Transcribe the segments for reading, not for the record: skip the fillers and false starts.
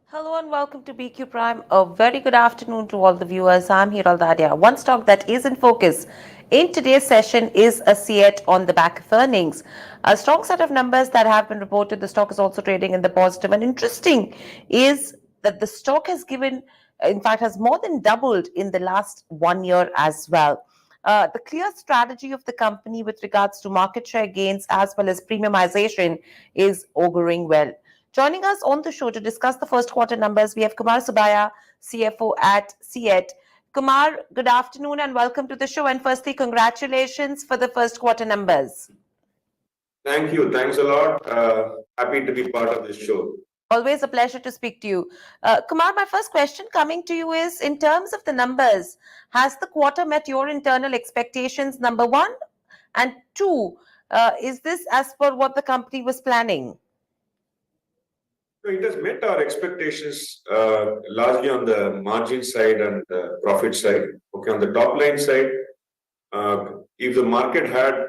Hello and welcome to BQ Prime. A very good afternoon to all the viewers. I'm Hiral Dadia. One stock that is in focus in today's session is a Ceat on the back of earnings. A strong set of numbers that have been reported. The stock is also trading in the positive. And interesting is that the stock has in fact, has more than doubled in the last 1 year as well. The clear strategy of the company with regards to market share gains as well as premiumization is auguring well. Joining us on the show to discuss the first quarter numbers, we have Kumar Subbiah, CFO at Ceat. Kumar, good afternoon and welcome to the show. And firstly, congratulations for the first quarter numbers. Thank you. Thanks a lot. Happy to be part of this show. Always a pleasure to speak to you. Kumar, my first question coming to you is in terms of the numbers, has the quarter met your internal expectations, number one? And two, is this as per what the company was planning? So it has met our expectations largely on the margin side and the profit side. Okay, on the top line side, if the market had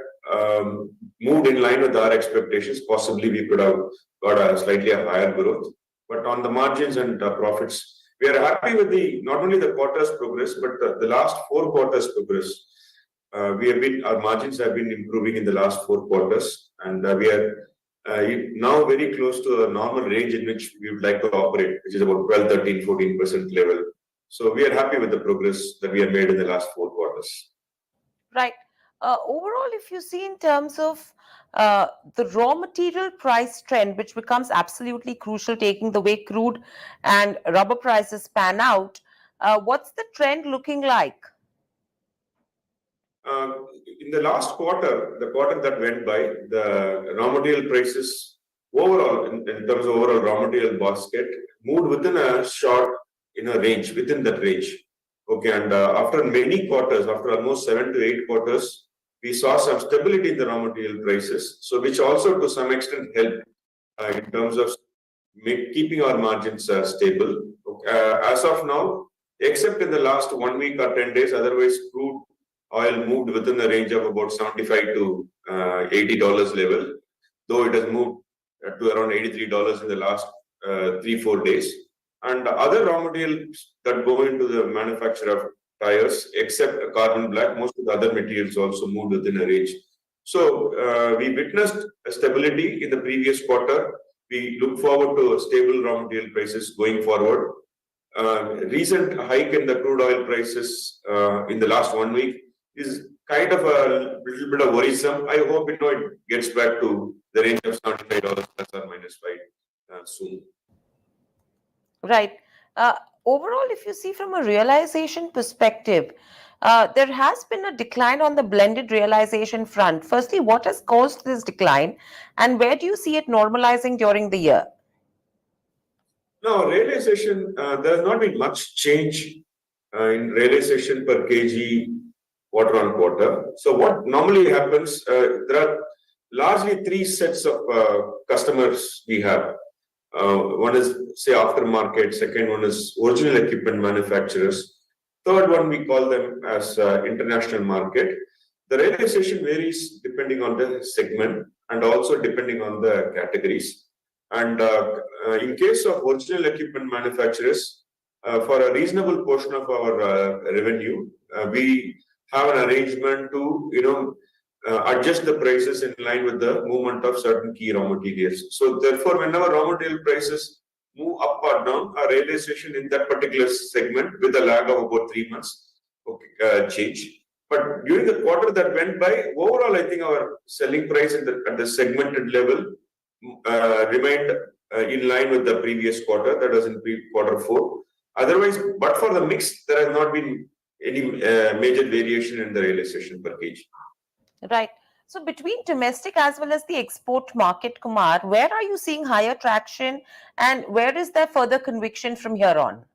moved in line with our expectations, possibly we could have got a slightly higher growth. But on the margins and profits, we are happy with not only the quarter's progress, but the last 4 quarters' progress. Our margins have been improving in the last 4 quarters, and we are now very close to a normal range in which we would like to operate, which is about 12, 13, 14% level. So we are happy with the progress that we have made in the last 4 quarters. Right. Overall, if you see in terms of the raw material price trend, which becomes absolutely crucial, taking the way crude and rubber prices pan out, what's the trend looking like? In the last quarter, the quarter that went by, the raw material prices overall, in terms of overall raw material basket, moved within a range, within that range. Okay, and after many quarters, after almost 7 to 8 quarters, we saw some stability in the raw material prices, so which also to some extent helped in terms of keeping our margins stable. As of now, except in the last 1 week or 10 days, otherwise crude oil moved within the range of about $75 to $80 level, though it has moved to around $83 in the last 3-4 days. And other raw materials that go into the manufacture of tires, except carbon black, most of the other materials also moved within a range. So we witnessed a stability in the previous quarter. We look forward to stable raw material prices going forward. Recent hike in the crude oil prices in the last 1 week is kind of a little bit of worrisome. I hope it gets back to the range of $75 plus or minus 5 soon. Right. Overall, if you see from a realization perspective, there has been a decline on the blended realization front. Firstly, what has caused this decline, and where do you see it normalizing during the year? No, realization, there has not been much change in realization per kg quarter on quarter. So what normally happens, there are largely 3 sets of customers we have. One is, say, aftermarket. Second one is original equipment manufacturers. Third one, we call them as international market. The realization varies depending on the segment and also depending on the categories. And in case of original equipment manufacturers, for a reasonable portion of our revenue, we have an arrangement to, adjust the prices in line with the movement of certain key raw materials. So therefore, whenever raw material prices move up or down, our realization in that particular segment with a lag of about 3 months change. But during the quarter that went by, overall, I think our selling price at the segmented level remained in line with the previous quarter, that was in quarter 4. Otherwise, but for the mix, there has not been any major variation in the realization per kg. Right. So between domestic as well as the export market, Kumar, where are you seeing higher traction and where is there further conviction from here on?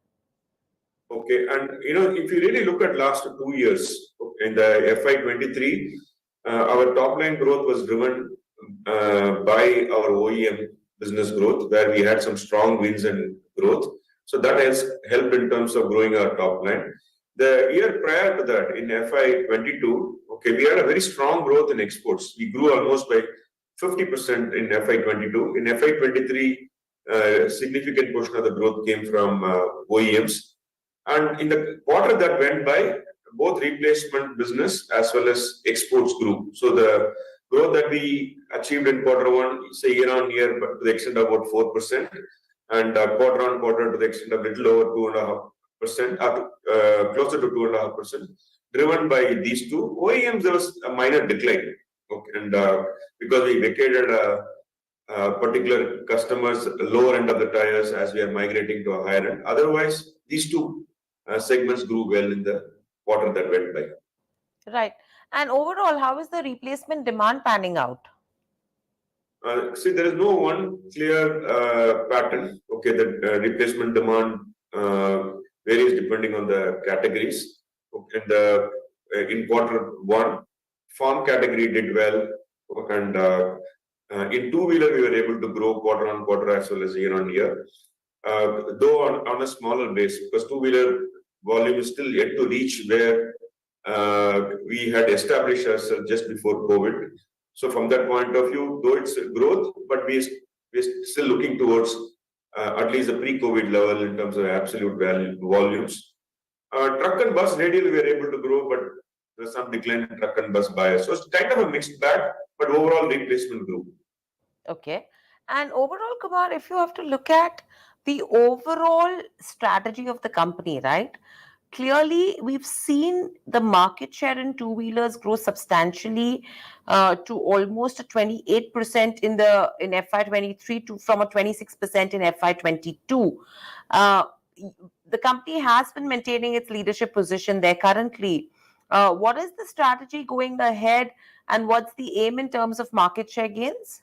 Okay, and if you really look at last 2 years, in the FY23, our top line growth was driven by our OEM business growth, where we had some strong wins and growth. So that has helped in terms of growing our top line. The year prior to that, in FY22, we had a very strong growth in exports. We grew almost by 50% in FY22. In FY23, significant portion of the growth came from OEMs. And in the quarter that went by, both replacement business as well as exports grew. So the growth that we achieved in quarter one, say year on year, but to the extent of about 4%, and quarter on quarter to the extent of little over 2.5%, closer to 2.5%, driven by these two. OEMs, there was a minor decline. Okay, and because we vacated particular customers, lower end of the tires as we are migrating to a higher end. Otherwise, these two segments grew well in the quarter that went by. Right. And overall, how is the replacement demand panning out? See, there is no one clear pattern. Okay, the replacement demand varies depending on the categories. Okay, and in quarter one, farm category did well, and in two-wheeler we were able to grow quarter on quarter as well as year on year. Though on a smaller base, because two-wheeler volume is still yet to reach where we had established ourselves just before COVID. So from that point of view, though it's growth, but we're still looking towards at least the pre-COVID level in terms of absolute volumes. Truck and bus radial we were able to grow, but there's some decline in truck and bus bias. So it's kind of a mixed bag, but overall replacement grew. Okay. And overall, Kumar, if you have to look at the overall strategy of the company, right? Clearly, we've seen the market share in two-wheelers grow substantially to almost a 28% in FY23 to from a 26% in FY22. The company has been maintaining its leadership position there currently. What is the strategy going ahead, and what's the aim in terms of market share gains?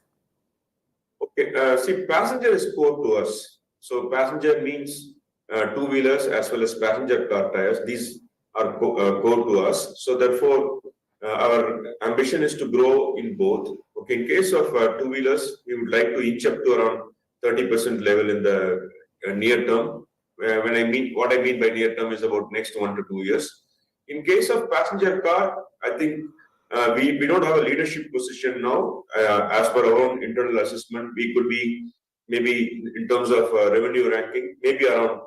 Okay, see, passenger is core to us. So passenger means two-wheelers as well as passenger car tires. These are core to us. So therefore, our ambition is to grow in both. Okay, in case of two-wheelers, we would like to inch up to around 30% level in the near term. What I mean by near term is about next 1 to 2 years. In case of passenger car, I think we don't have a leadership position now. As per our own internal assessment, we could be maybe in terms of revenue ranking, maybe around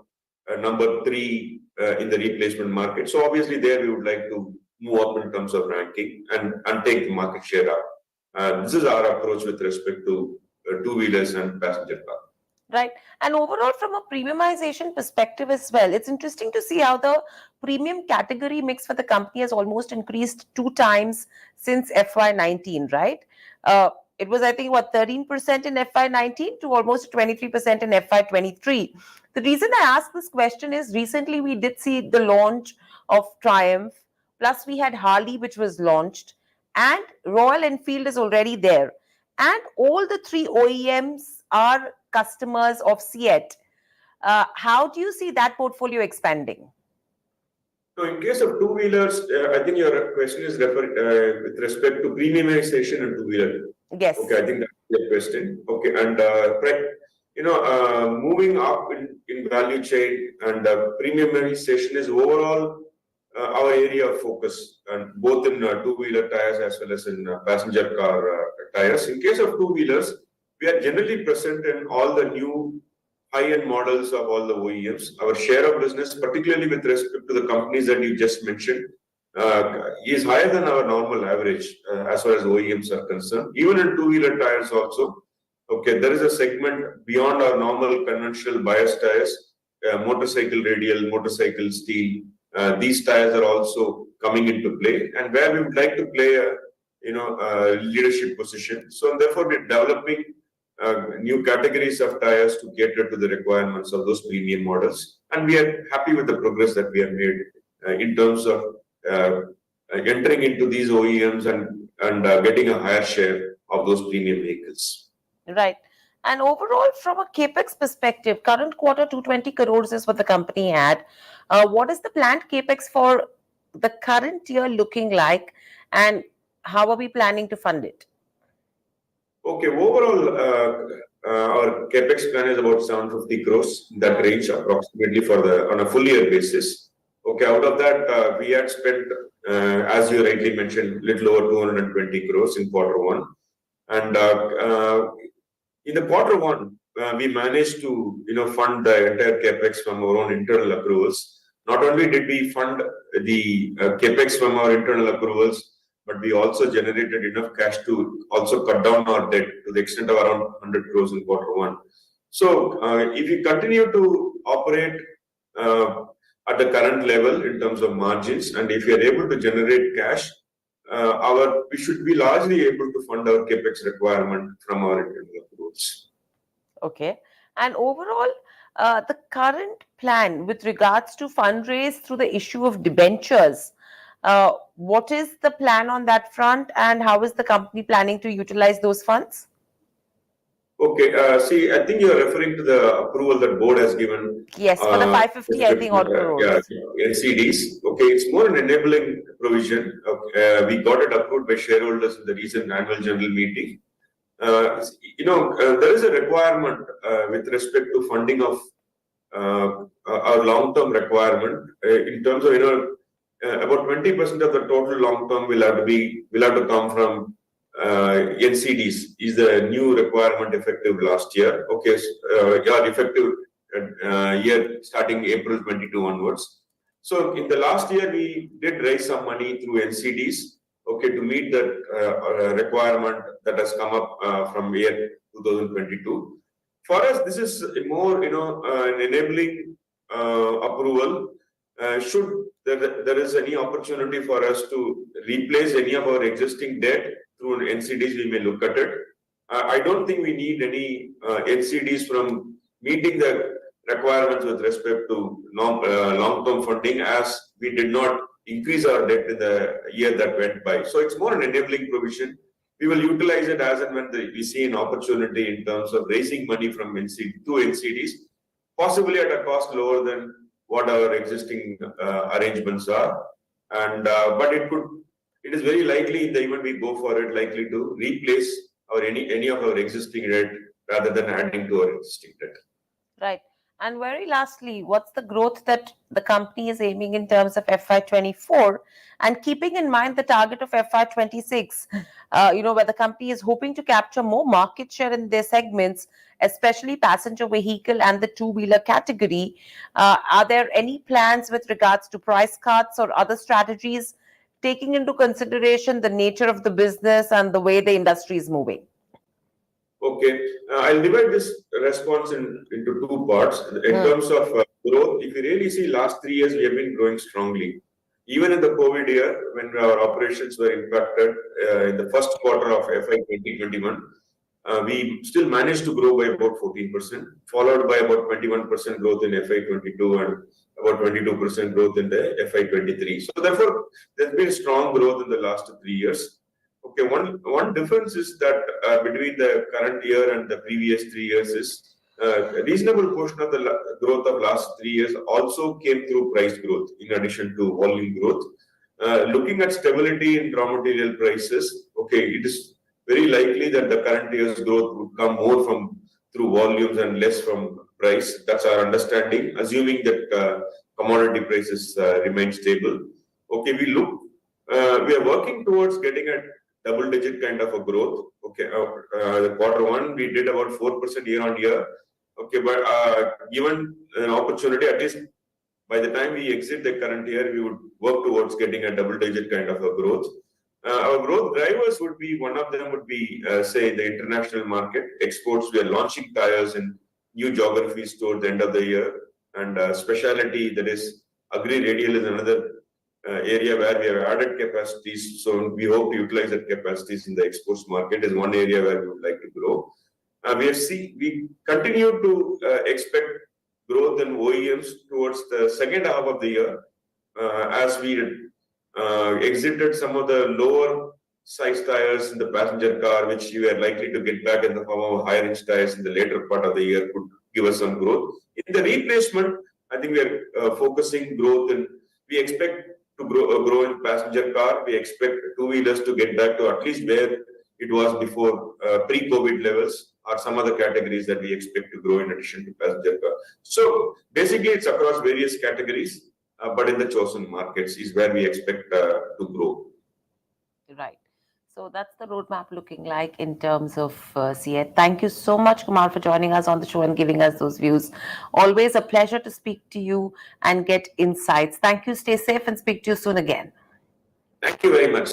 number 3 in the replacement market. So obviously there we would like to move up in terms of ranking and take the market share up. This is our approach with respect to two-wheelers and passenger car. Right. And overall, from a premiumization perspective as well, it's interesting to see how the premium category mix for the company has almost increased 2 times since FY19, right? It was, I think, 13% in FY19 to almost 23% in FY23. The reason I ask this question is recently we did see the launch of Triumph, plus we had Harley, which was launched, and Royal Enfield is already there. And all the 3 OEMs are customers of Ceat. How do you see that portfolio expanding? So in case of two-wheelers, I think your question is with respect to premiumization and two-wheeler. Yes. Okay, I think that's the question. Okay, and moving up in value chain and premiumization is overall our area of focus, and both in two-wheeler tires as well as in passenger car tires. In case of two-wheelers, we are generally present in all the new high-end models of all the OEMs. Our share of business, particularly with respect to the companies that you just mentioned, is higher than our normal average as far as OEMs are concerned. Even in two-wheeler tires also, okay, there is a segment beyond our normal conventional bias tires, motorcycle radial, motorcycle steel. These tires are also coming into play, and where we would like to play a leadership position. So therefore, we're developing new categories of tires to cater to the requirements of those premium models, and we are happy with the progress that we have made in terms of entering into these OEMs and getting a higher share of those premium vehicles. Right. And overall, from a capex perspective, current quarter 220 crores is what the company had. What is the planned capex for the current year looking like, and how are we planning to fund it? Okay, overall, our capex plan is about 750 crores, that range approximately on a full year basis. Okay, out of that, we had spent, as you rightly mentioned, little over 220 crores in quarter one. And in the quarter one, we managed to fund the entire capex from our own internal accruals. Not only did we fund the capex from our internal accruals, but we also generated enough cash to also cut down our debt to the extent of around 100 crores in Q1. So if we continue to operate at the current level in terms of margins, and if we are able to generate cash, we should be largely able to fund our capex requirement from our internal accruals. Okay. And overall, the current plan with regards to fundraise through the issue of debentures, what is the plan on that front, and how is the company planning to utilize those funds? Okay, see, I think you are referring to the approval that board has given. Yes, for the 550, I think, odd crores. Yeah, NCDs. Okay, it's more an enabling provision. Okay, we got it approved by shareholders in the recent annual general meeting. There is a requirement with respect to funding of our long-term requirement in terms of about 20% of the total long-term will have to come from NCDs. Is the new requirement effective last year? Okay, effective year starting April 22 onwards. So in the last year we did raise some money through NCDs. Okay, to meet that requirement that has come up from year 2022. For us, this is more, an enabling approval. Should there is any opportunity for us to replace any of our existing debt through NCDs, we may look at it. I don't think we need any NCDs from meeting the requirements with respect to long-term funding, as we did not increase our debt in the year that went by. So it's more an enabling provision. We will utilize it as and when we see an opportunity in terms of raising money from NCDs, possibly at a cost lower than what our existing arrangements are. And but it is very likely in the event we go for it, likely to replace any of our existing debt rather than adding to our existing debt. Right. And very lastly, what's the growth that the company is aiming in terms of FY24, and keeping in mind the target of FY26, where the company is hoping to capture more market share in their segments, especially passenger vehicle and the two-wheeler category. Are there any plans with regards to price cuts or other strategies, taking into consideration the nature of the business and the way the industry is moving? Okay, I'll divide this response into two parts. In terms of growth, if you really see last 3 years, we have been growing strongly. Even in the COVID year, when our operations were impacted in the first quarter of FY 2021, we still managed to grow by about 14%, followed by about 21% growth in FY 22 and about 22% growth in the FY 23. So therefore, there's been strong growth in the last 3 years. Okay, one difference is that between the current year and the previous 3 years is a reasonable portion of the growth of last 3 years also came through price growth in addition to volume growth. Looking at stability in raw material prices, okay, it is very likely that the current year's growth would come more through volumes and less from price. That's our understanding, assuming that commodity prices remain stable. Okay, we are working towards getting a double-digit kind of a growth. Okay, the Q1 we did about 4% year-on-year. Okay, but given an opportunity, at least by the time we exit the current year, we would work towards getting a double-digit kind of a growth. Our growth drivers would be, one of them would be, say, the international market exports. We are launching tires in new geographies toward the end of the year, and specialty, that is, agri-radial is another area where we have added capacities. So we hope to utilize that capacities in the exports market is one area where we would like to grow. We continue to expect growth in OEMs towards the second half of the year, as we exited some of the lower size tires in the passenger car, which we are likely to get back in the form of higher inch tires in the later part of the year, could give us some growth. In the replacement, I think we are focusing growth, and we expect to grow in passenger car. We expect two-wheelers to get back to at least where it was before pre-COVID levels, or some other categories that we expect to grow in addition to passenger car. So basically, it's across various categories, but in the chosen markets is where we expect to grow. Right. So that's the roadmap looking like in terms of Ceat. Thank you so much, Kumar, for joining us on the show and giving us those views. Always a pleasure to speak to you and get insights. Thank you. Stay safe and speak to you soon again. Thank you very much.